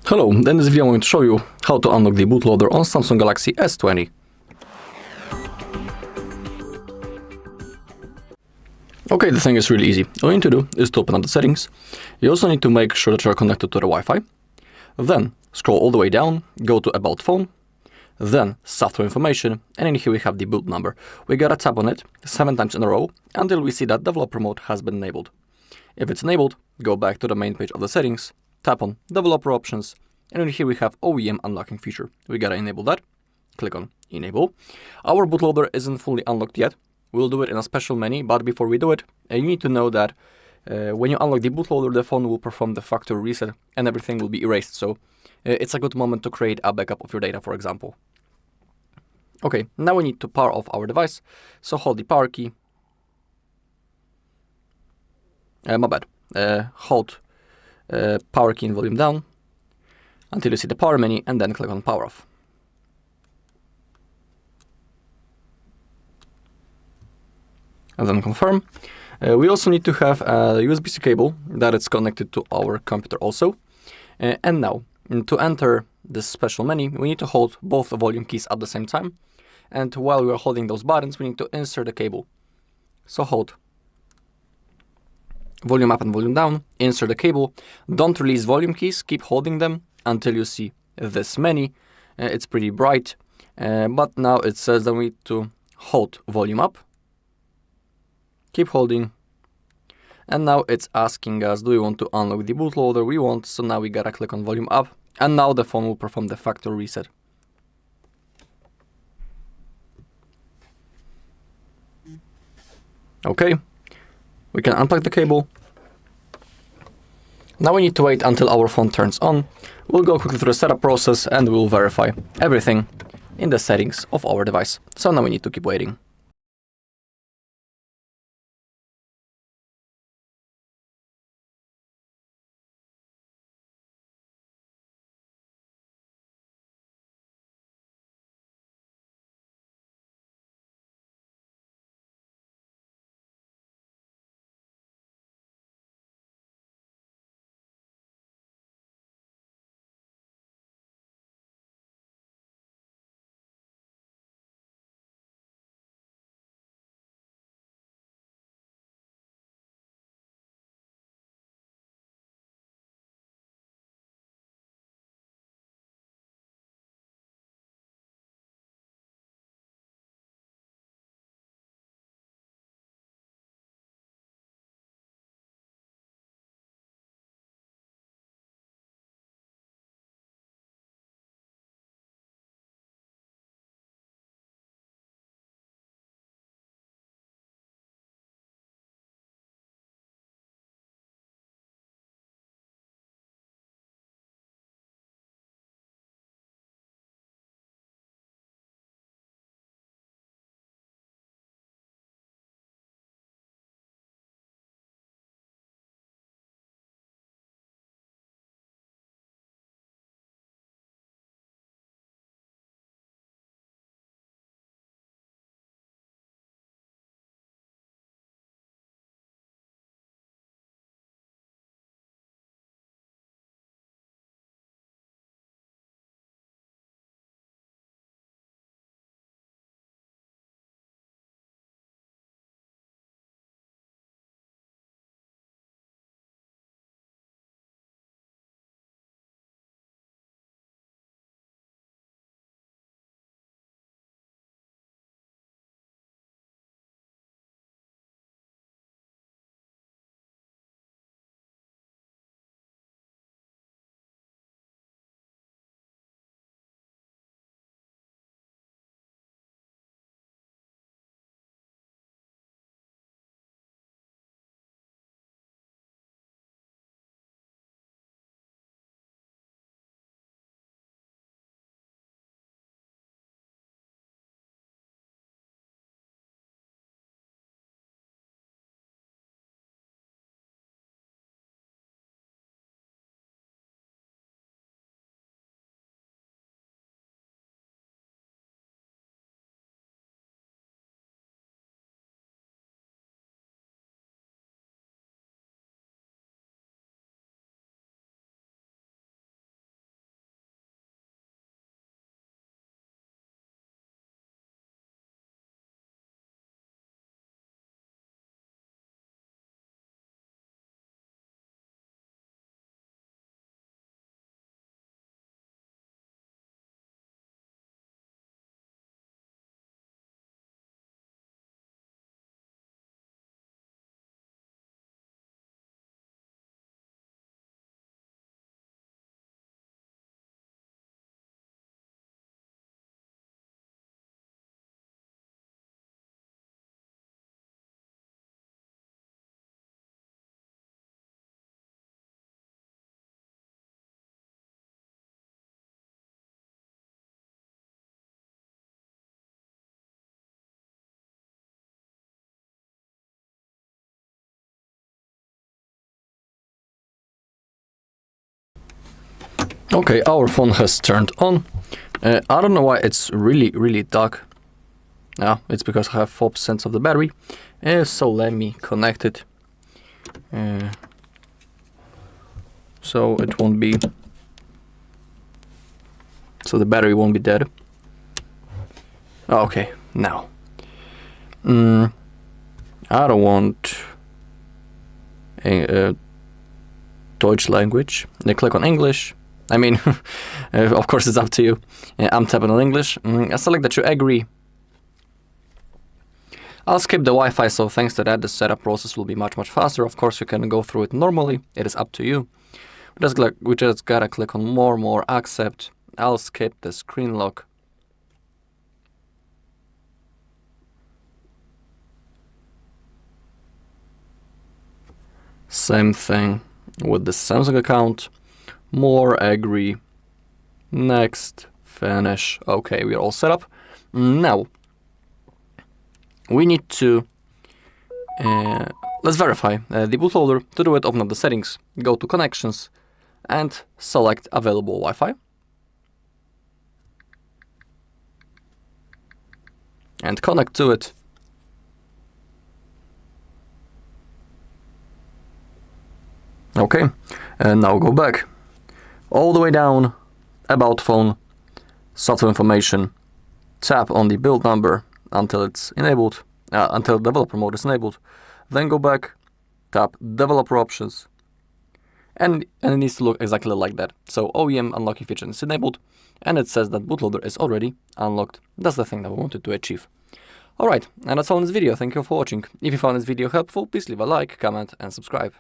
Hello, in this video I'm going to show you how to unlock the bootloader on Samsung Galaxy S20. Okay, the thing is really easy. All you need to do is to open up the settings. You also need to make sure that you are connected to the Wi-Fi. Then scroll all the way down, go to About Phone, then Software Information, and in here we have the boot number. We gotta tap on it 7 times in a row until we see that Developer Mode has been enabled. If it's enabled, go back to the main page of the settings, tap on Developer Options, and in here we have OEM unlocking feature. We gotta enable that. Click on Enable. Our bootloader isn't fully unlocked yet. We'll do it in a special menu, but before we do it, you need to know that when you unlock the bootloader, the phone will perform the factory reset and everything will be erased. So it's a good moment to create a backup of your data, for example. Okay, now we need to power off our device. So hold the power key. Hold power key and volume down until you see the power menu, and then click on power off. And then confirm. We also need to have a USB-C cable that is connected to our computer also. And now, to enter this special menu, we need to hold both the volume keys at the same time. And while we are holding those buttons, we need to insert the cable. So hold volume up and volume down, insert the cable. Don't release volume keys, keep holding them until you see this menu. It's pretty bright, but now it says that we need to hold volume up. Keep holding. And now it's asking us, do we want to unlock the bootloader? We want, so now we gotta click on volume up. And now the phone will perform the factory reset. Okay, we can unplug the cable. Now we need to wait until our phone turns on. We'll go quickly through the setup process and we'll verify everything in the settings of our device. So now we need to keep waiting. Okay, our phone has turned on. I don't know why it's really dark. It's because I have 4% of the battery. So let me connect it. So it won't be... So the battery won't be dead. Okay, now. I don't want Deutsch language. They click on English. I mean, of course it's up to you. I'm tapping on English. I select that you agree. I'll skip the Wi-Fi, so thanks to that, the setup process will be much faster. Of course, you can go through it normally. It is up to you. We just gotta click on more, accept. I'll skip the screen lock. Same thing with the Samsung account. More, agree, next, finish. Okay, we're all set up. Now, we need to, let's verify the bootloader. To do it, open up the settings, go to connections, and select available Wi-Fi. And connect to it. Okay, and now go back. All the way down, about phone, software information, tap on the build number until it's enabled, until developer mode is enabled. Then go back, tap developer options, and it needs to look exactly like that. So OEM unlocking feature is enabled, and it says that bootloader is already unlocked. That's the thing that we wanted to achieve. Alright, and that's all in this video. Thank you for watching. If you found this video helpful, please leave a like, comment, and subscribe.